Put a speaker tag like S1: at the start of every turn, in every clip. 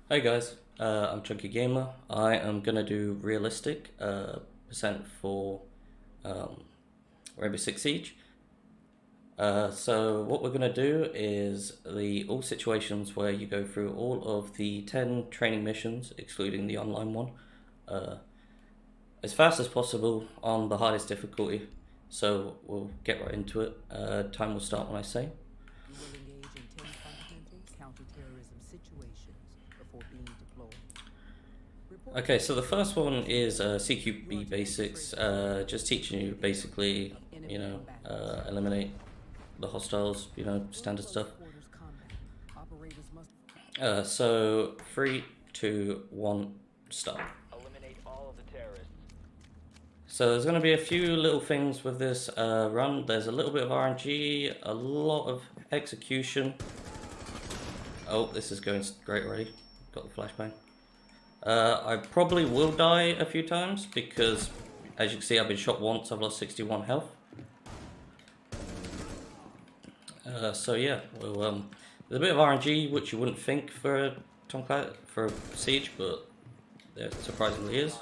S1: Hey guys, I'm ChunkyGamer. I am gonna do realistic percent for Rainbow Six Siege. So what we're gonna do is all situations where you go through all of the 10 training missions, excluding the online one, as fast as possible on the hardest difficulty. So we'll get right into it. Time will start when I say.
S2: You will engage in 10 fundamental counterterrorism situations before being deployed.
S1: Okay, so the first one is CQB Basics, just teaching you basically, eliminate the hostiles, standard stuff. So 3, 2, 1, start.
S3: Eliminate all of the terrorists.
S1: So there's going to be a few little things with this run. There's a little bit of RNG, a lot of execution. Oh, this is going great already. Got the flashbang. I probably will die a few times because, as you can see, I've been shot once. I've lost 61 health. So yeah, well, there's a bit of RNG, which you wouldn't think for a Siege, but there surprisingly is.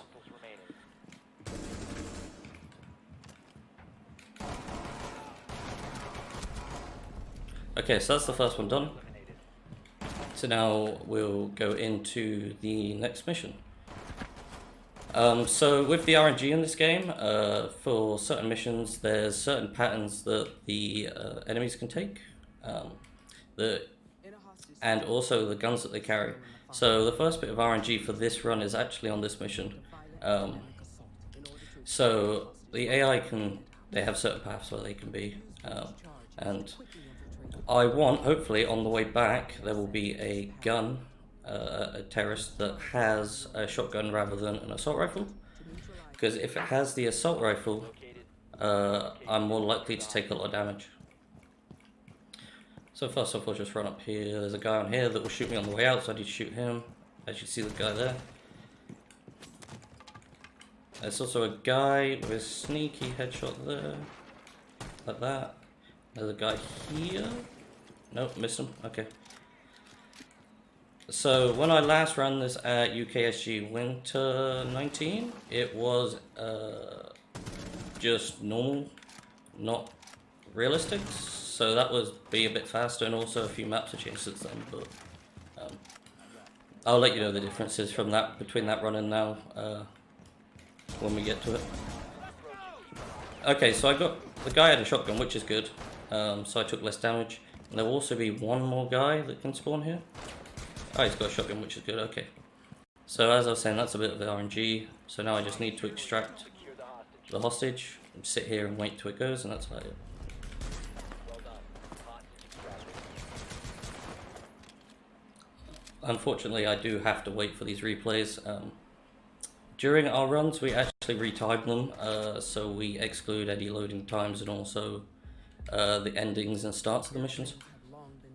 S1: Okay, so that's the first one done. So now we'll go into the next mission. So with the RNG in this game, for certain missions, there's certain patterns that the enemies can take, and also the guns that they carry. So the first bit of RNG for this run is actually on this mission. So the AI they have certain paths where they can be, and I want, hopefully, on the way back, there will be a gun, a terrorist that has a shotgun rather than an assault rifle. Because if it has the assault rifle, I'm more likely to take a lot of damage. So first off, I'll just run up here. There's a guy on here that will shoot me on the way out, so I need to shoot him. As you see the guy there. There's also a guy with a sneaky headshot there. Like that. There's a guy here. Nope, missed him. Okay. So when I last ran this at UKSG Winter 19, it was just normal, not realistic. So that was be a bit faster, and also a few maps have changed since then. But I'll let you know the differences from between that run and now when we get to it. Okay, so the guy had a shotgun, which is good. So I took less damage. And there will also be one more guy that can spawn here. Oh, he's got a shotgun, which is good. Okay. So as I was saying, that's a bit of the RNG. So now I just need to extract the hostage, and sit here and wait till it goes, and that's about it. Unfortunately, I do have to wait for these replays. During our runs, we actually retime them, so we exclude any loading times and also the endings and starts of the missions.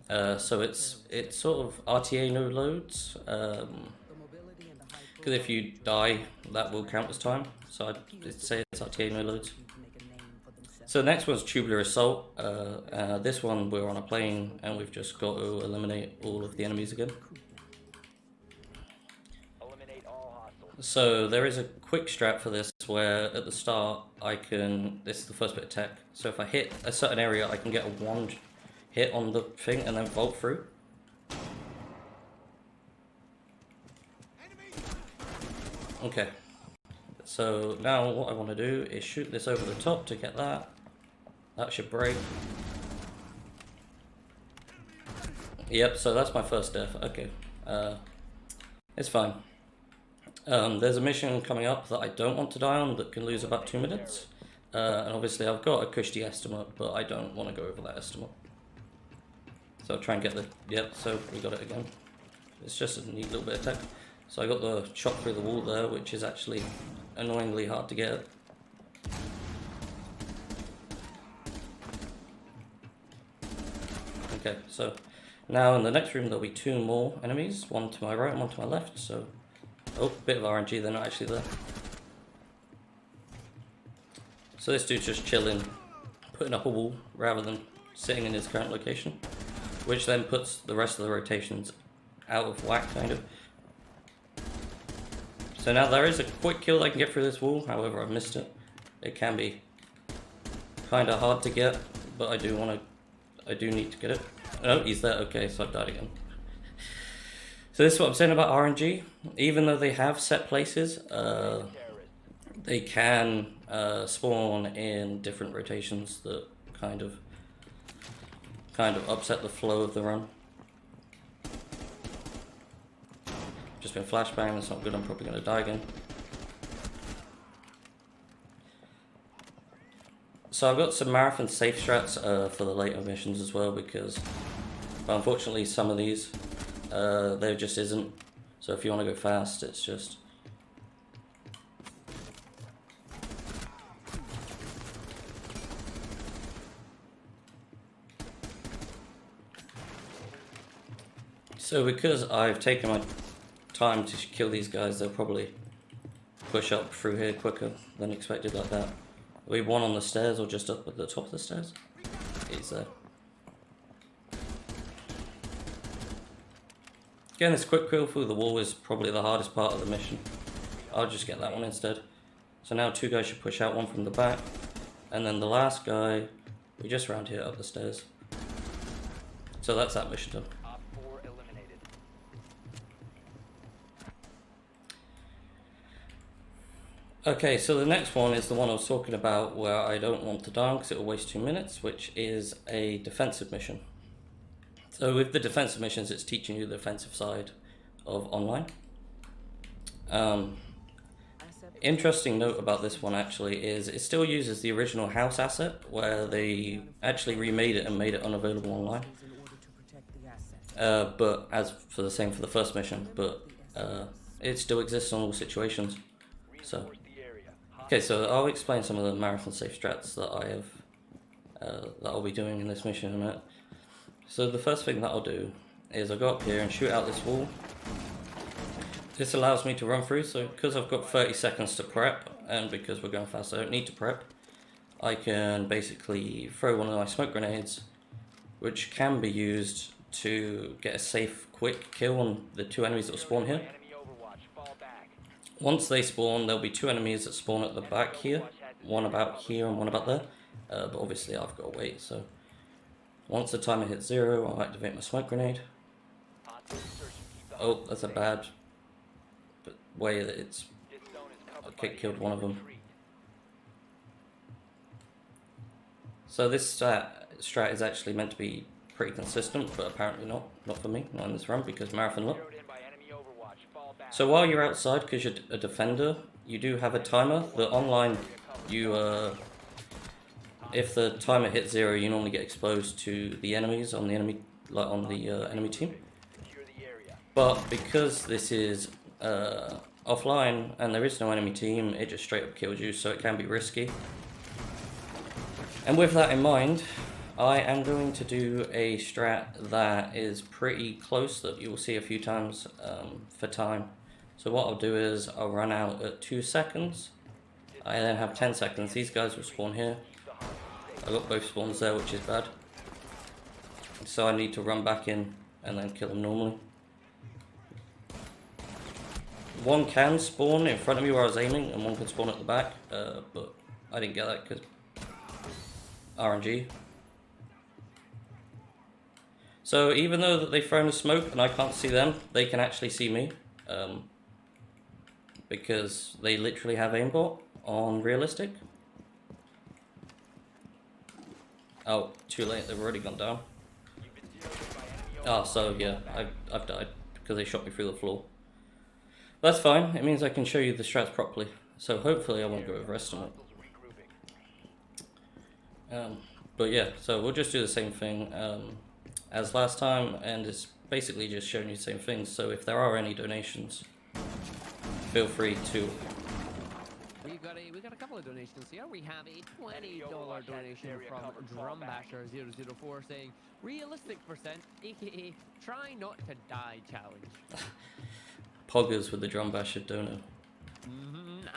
S1: So it's sort of RTA no loads, because if you die, that will count as time. So I'd say it's RTA no loads. So the next one's Tubular Assault. This one we're on a plane and we've just got to eliminate all of the enemies again. So there is a quick strat for this where at the start this is the first bit of tech, so if I hit a certain area I can get a one hit on the thing and then vault through. Okay, so now what I want to do is shoot this over the top to get that. That should break. Yep, so that's my first death. Okay, it's fine. There's a mission coming up that I don't want to die on that can lose about 2 minutes. And obviously I've got a cushy estimate, but I don't want to go over that estimate. So I'll try and get yep, so we got it again. It's just a neat little bit of tech. So I got the shot through the wall there, which is actually annoyingly hard to get. Okay, so now in the next room there'll be 2 more enemies, one to my right and one to my left, so... Oh, bit of RNG, they're not actually there. So this dude's just chilling, putting up a wall rather than sitting in his current location, which then puts the rest of the rotations out of whack, kind of. So now there is a quick kill I can get through this wall, however I've missed it. It can be kind of hard to get, but I do need to get it. Oh, he's there, okay, so I've died again. So this is what I'm saying about RNG. Even though they have set places, they can spawn in different rotations that kind of upset the flow of the run. Just been flashbang, that's not good, I'm probably going to die again. So I've got some marathon safe strats for the later missions as well, because unfortunately some of these, there just isn't. So if you want to go fast, it's just... So because I've taken my time to kill these guys, they'll probably push up through here quicker than expected like that. Are we one on the stairs or just up at the top of the stairs? He's there. Getting this quick kill through the wall is probably the hardest part of the mission. I'll just get that one instead. So now two guys should push out, one from the back. And then the last guy, we just round here up the stairs. So that's that mission done. Okay, so the next one is the one I was talking about where I don't want to die because it will waste 2 minutes, which is a defensive mission. So with the defensive missions, it's teaching you the defensive side of online. Interesting note about this one actually is it still uses the original house asset where they actually remade it and made it unavailable online. But as for the same for the first mission, but it still exists on all situations. So. Okay, so I'll explain some of the marathon safe strats that I have, that I'll be doing in this mission in a minute. So the first thing that I'll do is I'll go up here and shoot out this wall. This allows me to run through, so because I've got 30 seconds to prep, and because we're going fast I don't need to prep, I can basically throw one of my smoke grenades, which can be used to get a safe, quick kill on the two enemies that will spawn here. Once they spawn, there'll be two enemies that spawn at the back here. One about here and one about there. But obviously I've got to wait, so... Once the timer hits 0, I'll activate my smoke grenade. Oh, that's a bad way that it's... Okay, killed one of them. So this strat is actually meant to be pretty consistent, but apparently not. Not for me, not in this run, because marathon luck. So while you're outside, because you're a defender, you do have a timer. The online, if the timer hits 0, you normally get exposed to the enemies on the enemy, enemy team. But because this is offline and there is no enemy team, it just straight up kills you, so it can be risky. And with that in mind, I am going to do a strat that is pretty close that you will see a few times for time. So what I'll do is I'll run out at 2 seconds. I then have 10 seconds. These guys will spawn here. I've got both spawns there, which is bad. So I need to run back in and then kill them normally. One can spawn in front of me where I was aiming, and one can spawn at the back, but I didn't get that because RNG. So even though that they've thrown a smoke and I can't see them, they can actually see me. Because they literally have aimbot on realistic. Oh, too late, they've already gone down. Oh, so yeah, I've died because they shot me through the floor. That's fine, it means I can show you the strats properly. So hopefully I won't go overestimate. But yeah, so we'll just do the same thing as last time, and it's basically just showing you the same things. So if there are any donations, feel free to.
S4: We got a couple of donations here. We have a $20 donation from Drumbasher004 saying realistic percent, aka try not to die challenge.
S1: Poggers with the Drumbasher donor.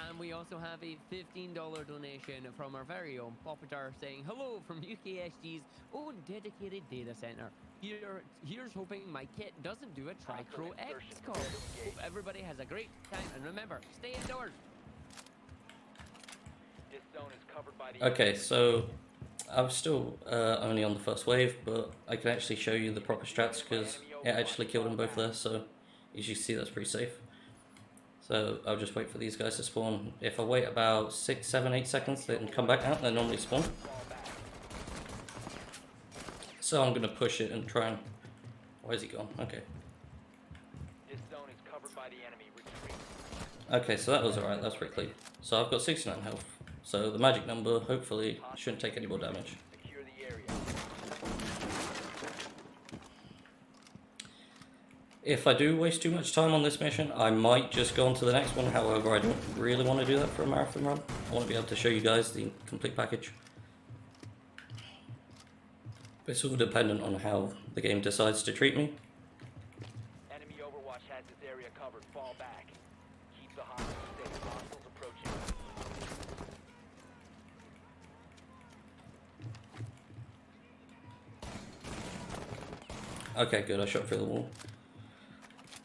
S4: And we also have a $15 donation from our very own Poppatar saying hello from UKSG's own dedicated data center. Here's hoping my kit doesn't do a Tricro X call. Hope everybody has a great time, and remember, stay indoors.
S3: This zone is covered by the
S1: Okay, so I'm still only on the first wave, but I can actually show you the proper strats because it actually killed them both there, so as you see, that's pretty safe. So I'll just wait for these guys to spawn. If I wait about 6, 7, 8 seconds, they can come back out, they normally spawn. So I'm going to push it and try and... Where's he gone? Okay.
S3: This zone is covered by the enemy. Retreat.
S1: Okay, so that was alright, that's pretty clean. So I've got 69 health. So the magic number, hopefully, shouldn't take any more damage.
S3: Secure the area.
S1: If I do waste too much time on this mission, I might just go on to the next one. However, I don't really want to do that for a marathon run. I want to be able to show you guys the complete package. But it's all dependent on how the game decides to treat me.
S3: Enemy Overwatch has this area covered. Fall back. Keep the hostiles safe. Hostiles approaching.
S1: Okay, good, I shot through the wall.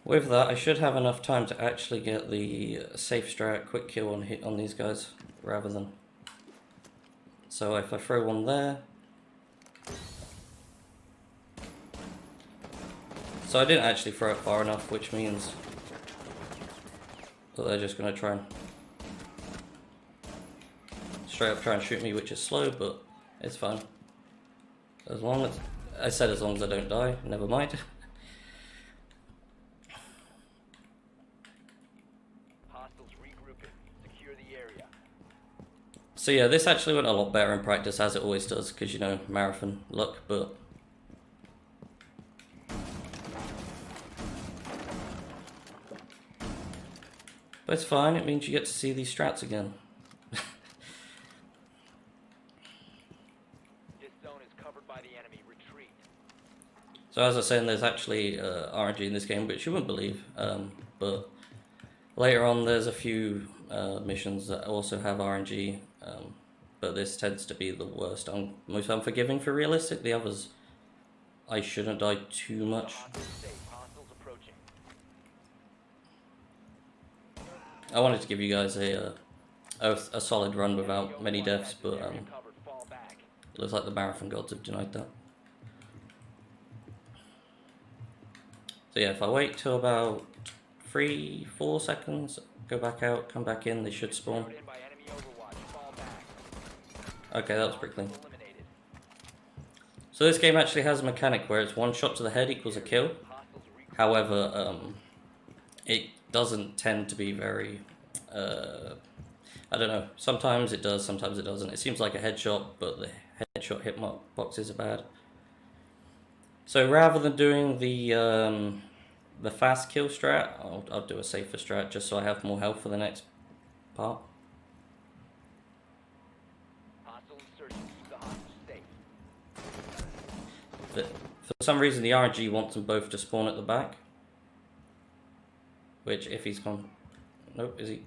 S1: With that, I should have enough time to actually get the safe strat quick kill on hit on these guys, rather than... So if I throw one there... So I didn't actually throw it far enough, which means that they're just going to try and straight up try and shoot me, which is slow, but it's fine. As long as... I said as long as I don't die, never mind.
S3: Hostiles regrouping. Secure the area.
S1: So yeah, this actually went a lot better in practice, as it always does, because, you know, marathon luck, but... But it's fine, it means you get to see these strats again.
S3: This zone is covered by the enemy. Retreat.
S1: So as I was saying, there's actually RNG in this game, which you wouldn't believe, but later on there's a few missions that also have RNG, but this tends to be the worst, most unforgiving for realistic. The others, I shouldn't die too much.
S3: Hostiles safe. Hostiles approaching.
S1: I wanted to give you guys a solid run without many deaths, but
S3: Area covered. Fall back.
S1: it looks like the marathon gods have denied that. So yeah, if I wait till about 3, 4 seconds, go back out, come back in, they should spawn.
S3: Lured in by enemy Overwatch. Fall back.
S1: Okay, that was pretty clean.
S3: Eliminated.
S1: So this game actually has a mechanic where it's one shot to the head equals a kill.
S3: Hostiles regrouping.
S1: However, it doesn't tend to be very, I don't know, sometimes it does, sometimes it doesn't. It seems like a headshot, but the headshot hitboxes are bad. So rather than doing the fast kill strat, I'll do a safer strat just so I have more health for the next part.
S3: Hostile insertion. Keep the hostiles safe.
S1: But for some reason the RNG wants them both to spawn at the back. Which, if he's gone... Nope, is he?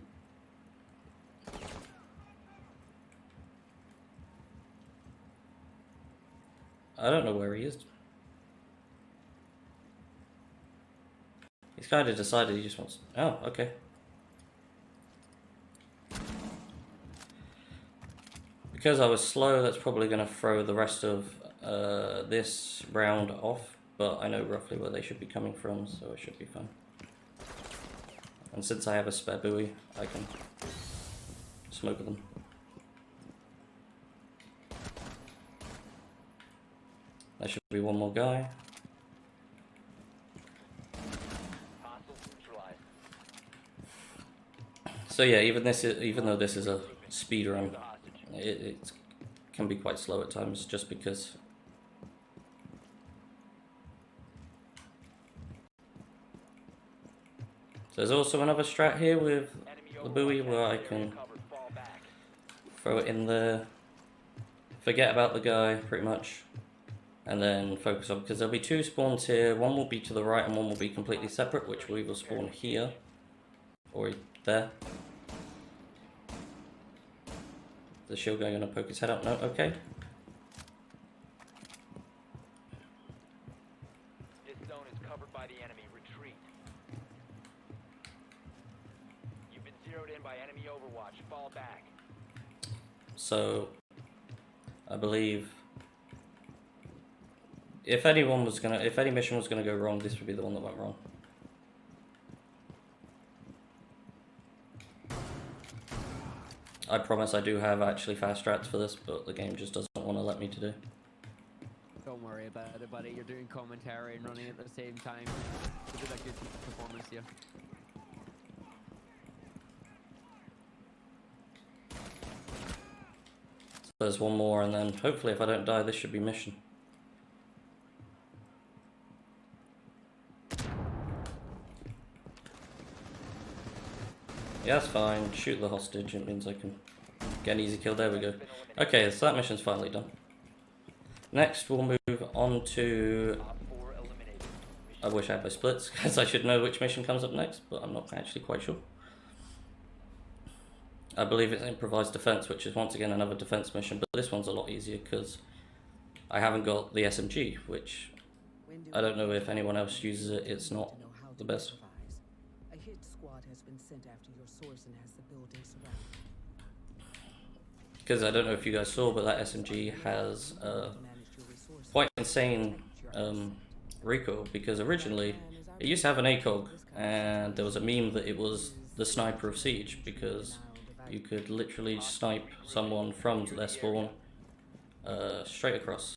S1: I don't know where he is. He's kind of decided he just wants... Oh, okay. Because I was slow, that's probably going to throw the rest of this round off. But I know roughly where they should be coming from, so it should be fine. And since I have a spare buoy, I can smoke them. There should be one more guy.
S3: Hostiles neutralized.
S1: So yeah, even though this is a speed run,
S3: The hostage.
S1: it can be quite slow at times, just because. There's also another strat here with
S3: Enemy
S1: the buoy
S3: Overwatch
S1: where I
S3: has this
S1: can
S3: area covered. Fall back.
S1: throw it in there, forget about the guy pretty much, and then focus on, because there'll be 2 spawns here. One will be to the right and one will be completely separate, which we will spawn here or there. The shield guy gonna poke his head up? No, okay.
S3: zeroed in by enemy overwatch. Fall back.
S1: So, I believe if any mission was gonna go wrong, this would be the one that went wrong. I promise I do have actually fast strats for this, but the game just doesn't want to let me to do.
S4: Don't worry about it, buddy. You're doing commentary and running at the same time. You did a good performance here.
S1: So there's one more, and then hopefully if I don't die, this should be mission. Yeah, that's fine. Shoot the hostage. It means I can get an easy kill. There we go. Okay, so that mission's finally done. Next, we'll move on to... I wish I had my splits, because I should know which mission comes up next, but I'm not actually quite sure. I believe it's improvised defense, which is once again another defense mission, but this one's a lot easier because I haven't got the SMG, which I don't know if anyone else uses it. It's not the best.
S2: A hit squad has been sent after your source and has the building surrounded.
S1: Because I don't know if you guys saw, but that SMG has quite insane recoil, because originally it used to have an ACOG, and there was a meme that it was the sniper of Siege, because you could literally snipe someone from their spawn straight across.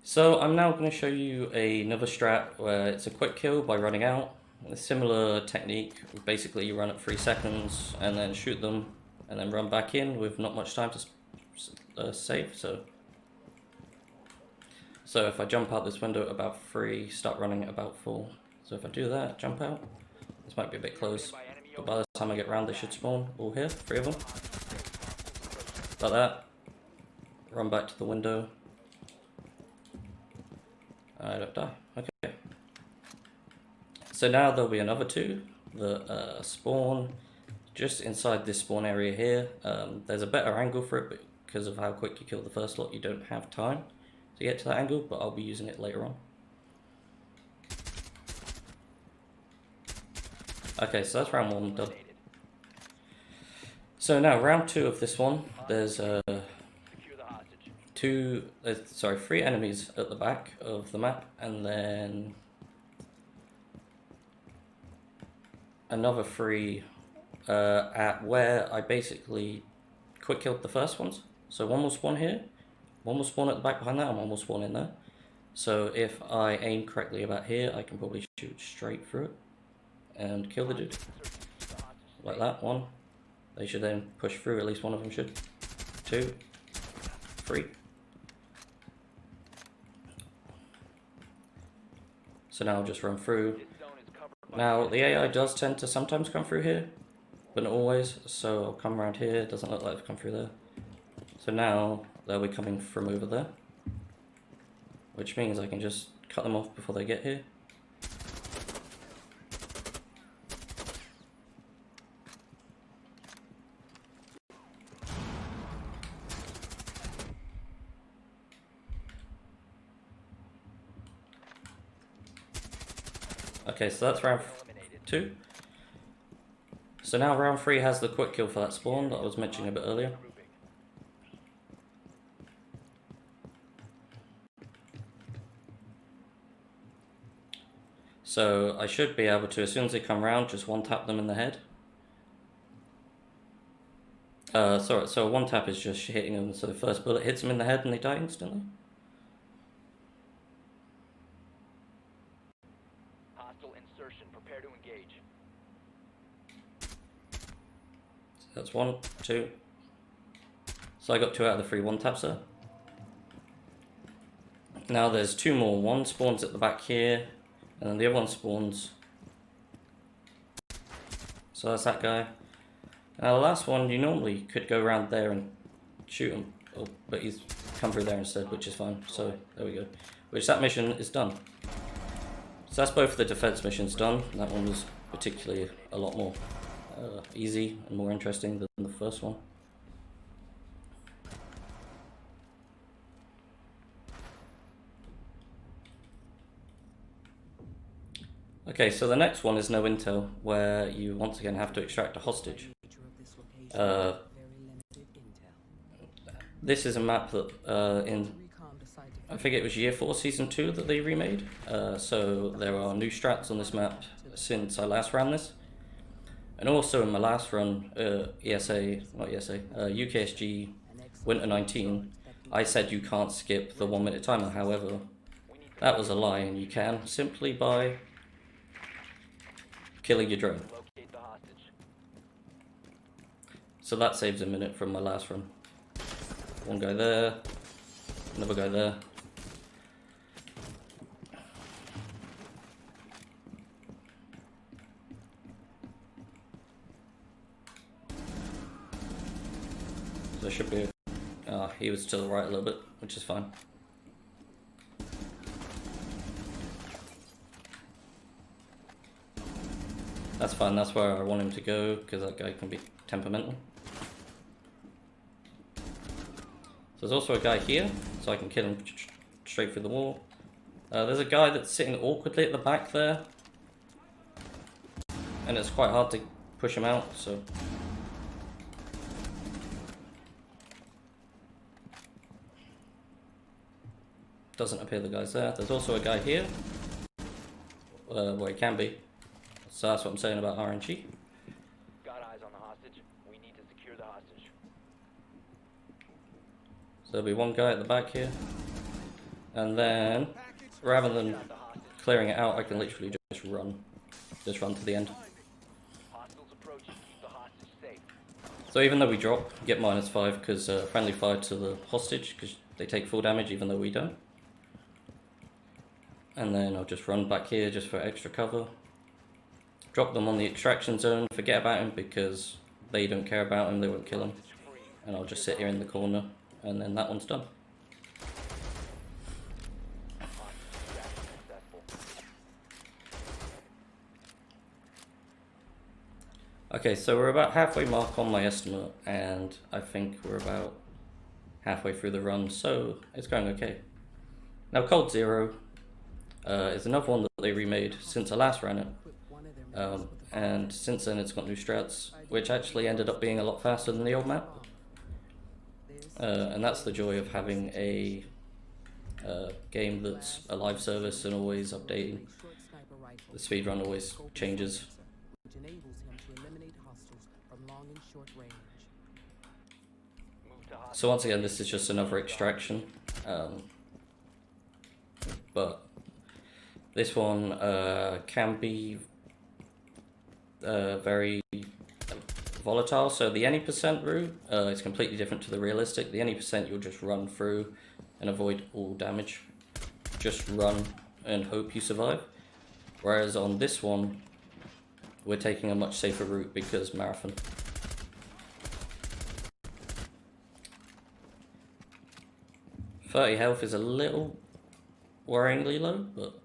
S1: So I'm now going to show you another strat where it's a quick kill by running out. A similar technique. Basically you run at 3 seconds and then shoot them and then run back in with not much time to save. So if I jump out this window at about 3, start running at about 4. So if I do that, jump out, this might be a bit close, but by the time I get round they should spawn all here, 3 of them. Like that. Run back to the window. I don't die. Okay. So now there'll be another 2 that spawn just inside this spawn area here. There's a better angle for it, but because of how quick you kill the first lot, you don't have time to get to that angle, but I'll be using it later on. Okay, so that's round 1 done. So now round 2 of this one, there's 3 enemies at the back of the map, and then another 3 at where I basically quick killed the first ones. So one will spawn here, one will spawn at the back behind that, and one will spawn in there. So if I aim correctly about here, I can probably shoot straight through it and kill the dude. Like that, 1. They should then push through, at least one of them should. 2, 3. So now I'll just run through. Now the AI does tend to sometimes come through here, but not always. So I'll come around here, it doesn't look like they've come through there. So now they'll be coming from over there, which means I can just cut them off before they get here. Okay, so that's round 2. So now round 3 has the quick kill for that spawn that I was mentioning a bit earlier. So I should be able to, as soon as they come round, just one tap them in the head. So one tap is just hitting them, so the first bullet hits them in the head and they die instantly.
S3: Hostile insertion. Prepare to engage.
S1: So that's 1, 2. So I got 2 out of the 3 one taps there. Now there's 2 more. One spawns at the back here, and then the other one spawns. So that's that guy. Now the last one, you normally could go around there and shoot him, but he's come through there instead, which is fine. So there we go. Which that mission is done. So that's both of the defense missions done. That one was particularly a lot more easy and more interesting than the first one. Okay, so the next one is no intel, where you once again have to extract a hostage. This is a map that I think it was Year 4 Season 2 that they remade. So there are new strats on this map since I last ran this. And also in my last run, UKSG Winter 19, I said you can't skip the 1 minute timer. However, that was a lie, and you can simply by killing your drone.
S3: Locate the hostage.
S1: So that saves a minute from my last run. One guy there, another guy there. There should be he was to the right a little bit, which is fine. That's fine, that's where I want him to go, because that guy can be temperamental. So there's also a guy here, so I can kill him straight through the wall. There's a guy that's sitting awkwardly at the back there, and it's quite hard to push him out, so... Doesn't appear the guy's there. There's also a guy here, where he can be. So that's what I'm saying about RNG.
S3: Got eyes on the hostage. We need to secure the hostage.
S1: So there'll be one guy at the back here, and then rather than clearing it out, I can literally just run to the end.
S3: Hostiles approaching. Keep the hostage safe.
S1: So even though we drop, get -5 because friendly fire to the hostage, because they take full damage even though we don't. And then I'll just run back here just for extra cover. Drop them on the extraction zone, forget about him because they don't care about him, they won't kill him. And I'll just sit here in the corner, and then that one's done. Okay, so we're about halfway mark on my estimate, and I think we're about halfway through the run, so it's going okay. Now Cold Zero is another one that they remade since I last ran it. And since then it's got new strats, which actually ended up being a lot faster than the old map. And that's the joy of having a game that's a live service and always updating. The speedrun always changes.
S2: Which enables him to eliminate hostiles from long and short range.
S3: Move to hostage.
S1: So once again, this is just another extraction. But this one can be very volatile. So the any percent route is completely different to the realistic. The any percent you'll just run through and avoid all damage. Just run and hope you survive. Whereas on this one, we're taking a much safer route because marathon. .30 health is a little worryingly low, but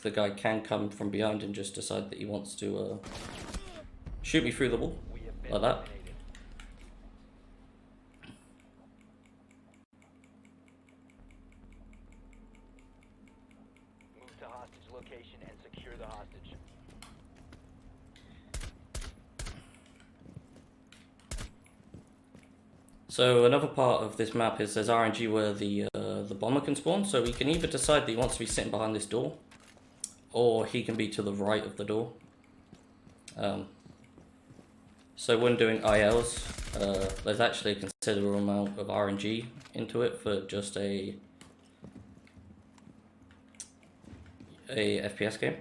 S1: the guy can come from behind and just decide that he wants to shoot me through the wall,
S3: We have been
S1: like that.
S3: eliminated. Move to hostage location and secure the hostage.
S1: So another part of this map is there's RNG where the bomber can spawn, so he can either decide that he wants to be sitting behind this door, or he can be to the right of the door. So when doing ILs, there's actually a considerable amount of RNG into it for just a FPS game.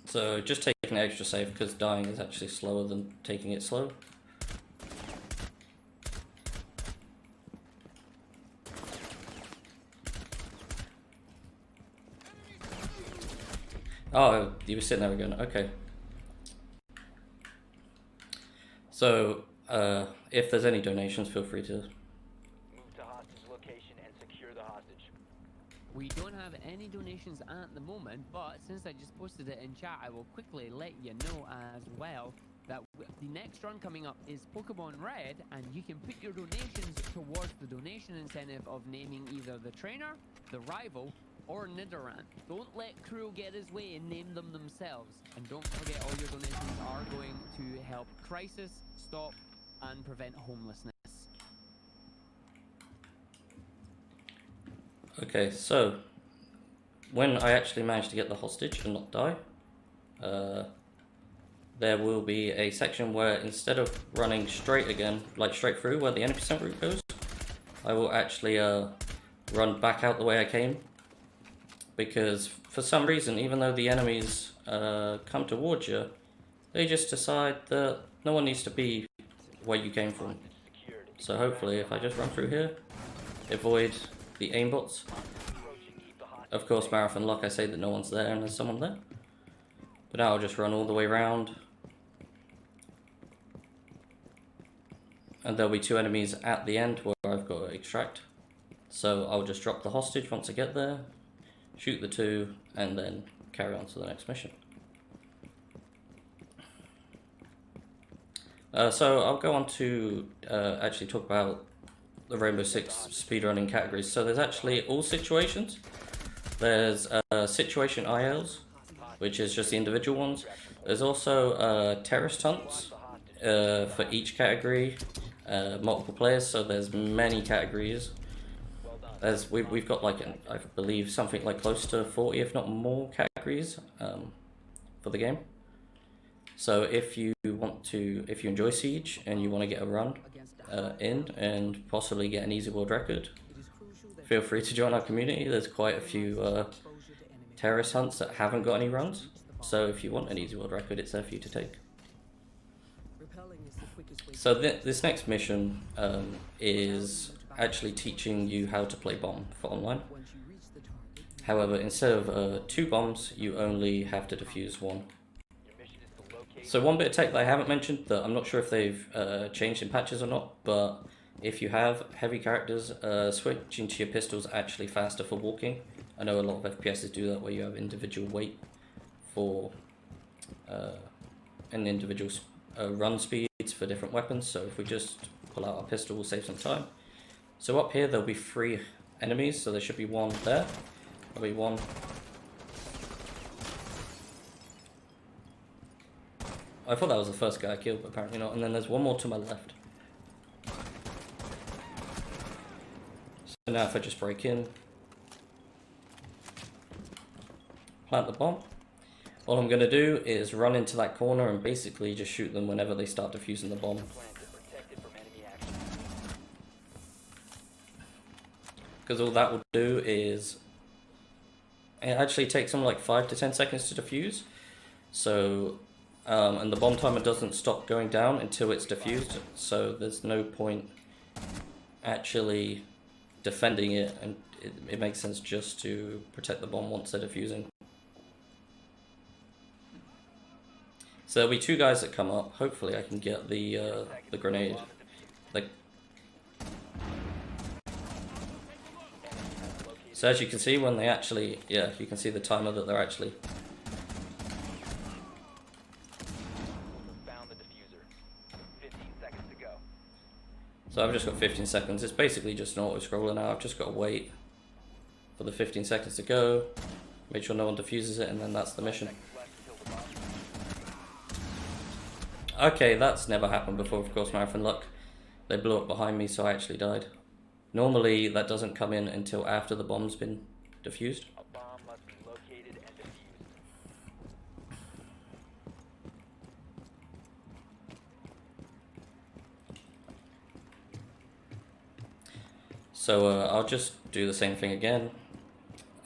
S1: So just taking it extra safe because dying is actually slower than taking it slow. Oh, you were sitting there again. Okay. So, if there's any donations, feel free to.
S3: Move to hostage location and secure the hostage.
S4: We don't have any donations at the moment, but since I just posted it in chat, I will quickly let you know as well. that the next run coming up is Pokemon Red, and you can put your donations towards the donation incentive of naming either the trainer, the rival, or Nidoran. Don't let Crew get his way and name them themselves. And don't forget, all your donations are going to help Crisis, stop, and prevent homelessness.
S1: Okay, so when I actually manage to get the hostage and not die, there will be a section where instead of running straight again, like straight through where the enemy percent route goes, I will actually run back out the way I came. Because for some reason, even though the enemies come towards you, they just decide that no one needs to be where you came from. So hopefully if I just run through here, avoid the aimbots. Of course, Marathon Luck, I say that no one's there and there's someone there. But now I'll just run all the way around. And there'll be two enemies at the end where I've got to extract. So I'll just drop the hostage once I get there, shoot the two, and then carry on to the next mission. So I'll go on to actually talk about the Rainbow Six speedrunning categories. So there's actually all situations. There's situation ILs, which is just the individual ones. There's also terrorist hunts for each category, multiple players, so there's many categories. We've got like, I believe, something like close to 40, if not more, categories for the game. So if you enjoy Siege and you want to get a run in and possibly get an easy world record, feel free to join our community. There's quite a few terrorist hunts that haven't got any runs. So if you want an easy world record, it's there for you to take. So this next mission is actually teaching you how to play bomb for online. However, instead of 2 bombs, you only have to defuse 1. So one bit of tech that I haven't mentioned, that I'm not sure if they've changed in patches or not, but if you have heavy characters, switching to your pistols actually faster for walking. I know a lot of FPSs do that, where you have individual weight for and individual run speeds for different weapons. So if we just pull out our pistol, we'll save some time. So up here there'll be 3 enemies, so there should be 1 there. There'll be 1. I thought that was the first guy I killed, but apparently not. And then there's 1 more to my left. So now if I just break in, plant the bomb, all I'm going to do is run into that corner and basically just shoot them whenever they start defusing the bomb. Because all that will do is, it actually takes them like 5 to 10 seconds to defuse. So, and the bomb timer doesn't stop going down until it's defused. So there's no point actually defending it, and it makes sense just to protect the bomb once they're defusing. So there'll be 2 guys that come up. Hopefully I can get the grenade. So as you can see, when they actually, yeah, you can see the timer that they're actually.
S3: Found the diffuser. 15 seconds to go.
S1: So I've just got 15 seconds. It's basically just an auto-scroller now. I've just got to wait for the 15 seconds to go, make sure no one defuses it, and then that's the mission. Okay, that's never happened before, of course, Marathon Luck. They blew up behind me, so I actually died. Normally, that doesn't come in until after the bomb's been defused.
S3: A bomb must be located and defused.
S1: So I'll just do the same thing again,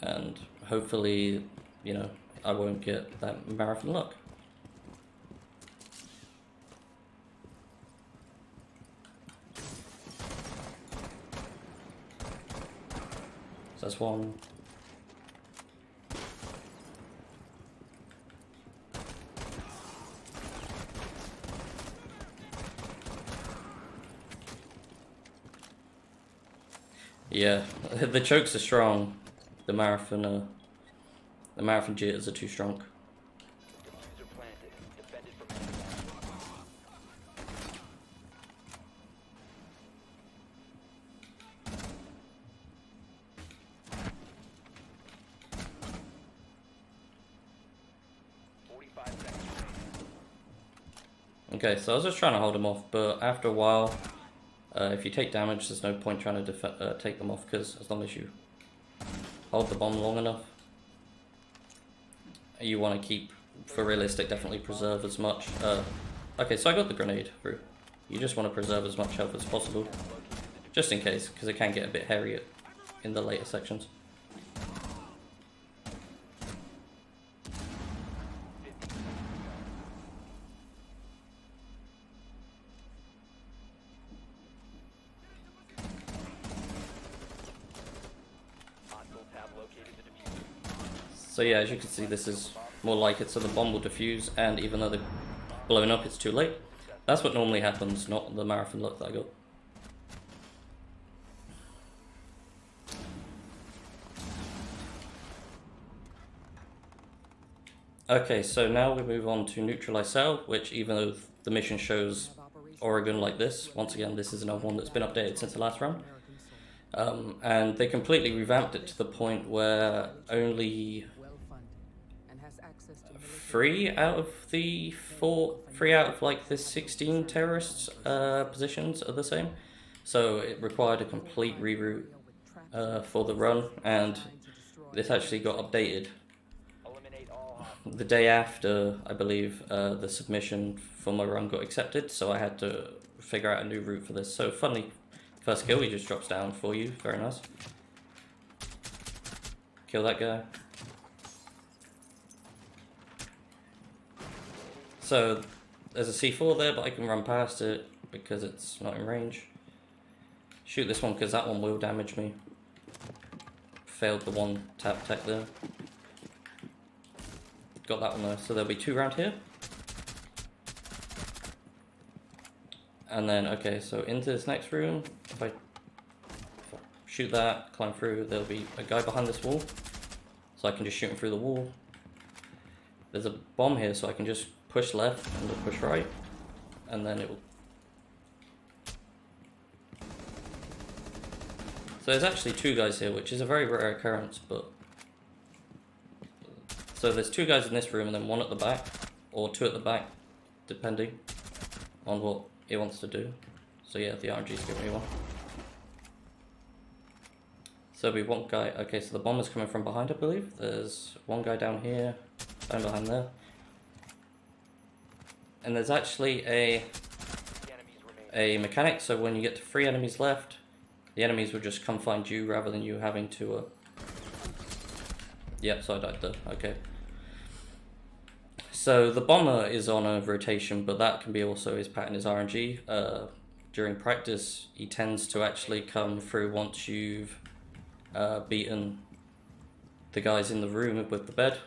S1: and hopefully, you know, I won't get that Marathon Luck. So that's 1. Yeah, the chokes are strong. The marathon jitters are too strong.
S3: Diffuser planted. Defended from enemy. 5 seconds remaining.
S1: Okay, so I was just trying to hold them off, but after a while, if you take damage, there's no point trying to take them off, because as long as you hold the bomb long enough, you want to keep, for realistic, definitely preserve as much. Okay, so I got the grenade through. You just want to preserve as much health as possible, just in case, because it can get a bit hairy in the later sections.
S3: Hostiles have located the diffuser.
S1: So yeah, as you can see, this is more like it, so the bomb will defuse, and even though they're blown up, it's too late. That's what normally happens, not the marathon luck that I got. Okay, so now we move on to neutralize cell, which even though the mission shows Oregon like this, once again, this is another one that's been updated since the last round. And they completely revamped it to the point where only 3 out of the 3 out of like the 16 terrorists positions are the same. So it required a complete reroute for the run, and this actually got updated
S3: Eliminate all hostiles.
S1: the day after, I believe, the submission for my run got accepted, so I had to figure out a new route for this. So funny, first kill, he just drops down for you, very nice. Kill that guy. So there's a C4 there, but I can run past it because it's not in range. Shoot this one because that one will damage me. Failed the one tap tech there. Got that one there, so there'll be 2 around here. And then, okay, so into this next room, if I shoot that, climb through, there'll be a guy behind this wall. So I can just shoot him through the wall. There's a bomb here, so I can just push left and then push right. And then it will... So there's actually 2 guys here, which is a very rare occurrence, but... So there's 2 guys in this room and then 1 at the back, or 2 at the back, depending on what he wants to do. So yeah, the RNG's giving me 1. So there'll be 1 guy, okay, so the bomber's coming from behind, I believe. There's 1 guy down here, down behind there. And there's actually a mechanic, so when you get to 3 enemies left, the enemies will just come find you rather than you having to... Yep, so I died there, okay. So the bomber is on a rotation, but that can be also his pattern, his RNG. During practice, he tends to actually come through once you've beaten the guys in the room with the bed.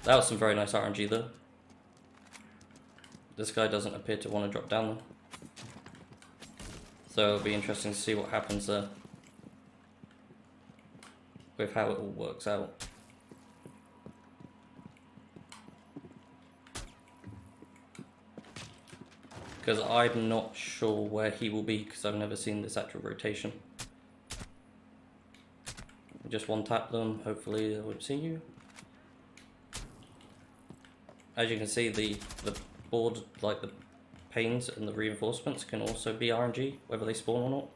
S1: That was some very nice RNG though. This guy doesn't appear to want to drop down though. So it'll be interesting to see what happens there with how it all works out. Because I'm not sure where he will be because I've never seen this actual rotation. Just 1 tap them, hopefully they won't see you. As you can see, the board, like the panes and the reinforcements can also be RNG, whether they spawn or not.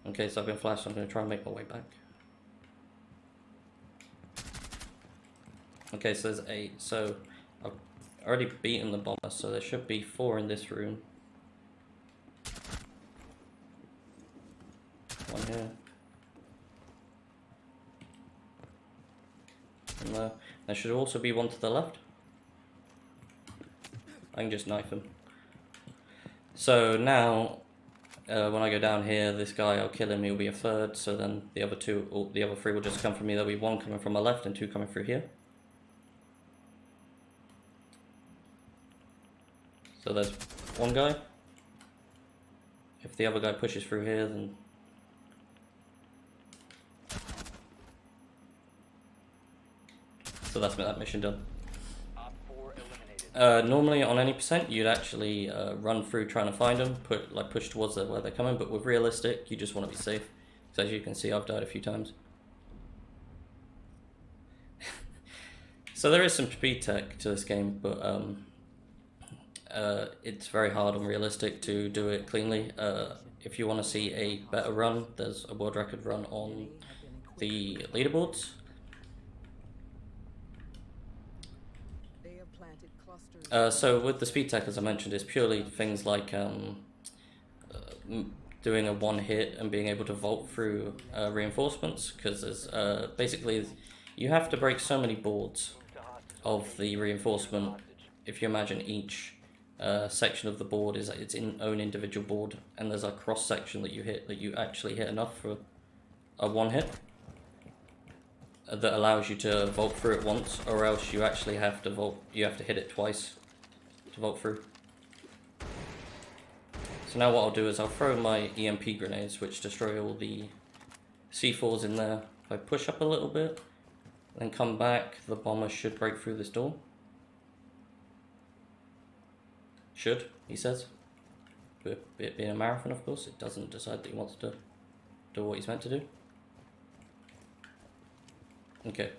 S1: Okay, so I've been flashed, so I'm going to try and make my way back. Okay, so there's 8, so I've already beaten the bomber, so there should be 4 in this room. 1 here. And there should also be 1 to the left. I can just knife him. So now, when I go down here, this guy, I'll kill him, he'll be a 3rd, so then the other 2, or the other 3 will just come from me. There'll be 1 coming from my left and 2 coming through here. So there's 1 guy. If the other guy pushes through here, then... So that's that mission done.
S3: Op 4 eliminated.
S1: Normally on any percent you'd actually run through trying to find them, push towards where they're coming, but with realistic you just want to be safe. Because as you can see, I've died a few times. So there is some speed tech to this game, but it's very hard and realistic to do it cleanly. If you want to see a better run, there's a world record run on the leaderboards.
S2: They have planted clusters.
S1: So with the speed tech, as I mentioned, it's purely things like doing a one hit and being able to vault through reinforcements, because there's basically you have to break so many boards of the reinforcement. If you imagine each section of the board is its own individual board, and there's a cross section that you hit that you actually hit enough for a one hit that allows you to vault through it once, or else you actually have to vault. You have to hit it twice to vault through. So now what I'll do is I'll throw my EMP grenades, which destroy all the C4s in there. If I push up a little bit, then come back, the bomber should break through this door. Should, he says. But it being a marathon, of course, it doesn't decide that he wants to do what he's meant to do. Okay.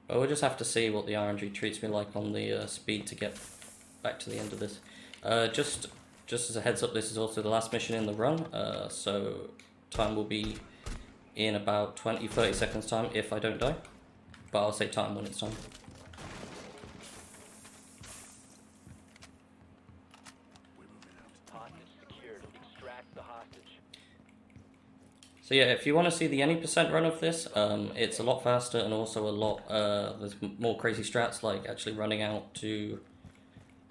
S1: Well, we'll just have to see what the RNG treats me like on the speed to get back to the end of this. Just as a heads up, this is also the last mission in the run, so time will be in about 20-30 seconds time if I don't die. But I'll say time when it's time.
S3: Hostage secured. Extract the hostage.
S1: So yeah, if you want to see the any percent run of this, it's a lot faster and also a lot, there's more crazy strats like actually running out to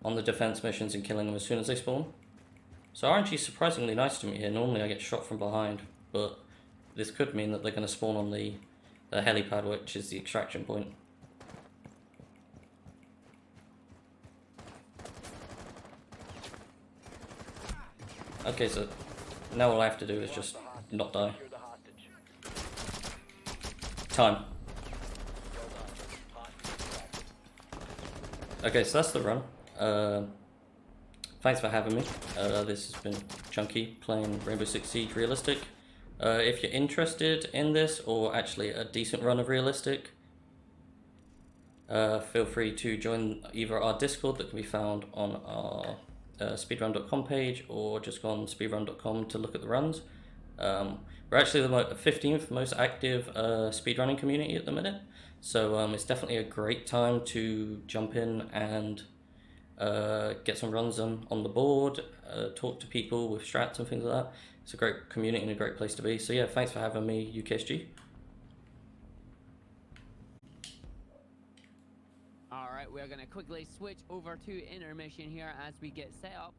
S1: on the defense missions and killing them as soon as they spawn. So RNG is surprisingly nice to me here. Normally I get shot from behind, but this could mean that they're going to spawn on the helipad, which is the extraction point. Okay, so now all I have to do is just not die.
S3: Secure the hostage.
S1: Time.
S3: Well done. Hostage extracted.
S1: Okay, so that's the run. Thanks for having me. This has been Chunky playing Rainbow Six Siege Realistic. If you're interested in this, or actually a decent run of Realistic, feel free to join either our Discord that can be found on our speedrun.com page, or just go on speedrun.com to look at the runs. We're actually the 15th most active speedrunning community at the minute, so it's definitely a great time to jump in and get some runs on the board, talk to people with strats and things like that. It's a great community and a great place to be. So yeah, thanks for having me, UKSG.
S4: Alright, we're going to quickly switch over to intermission here as we get set up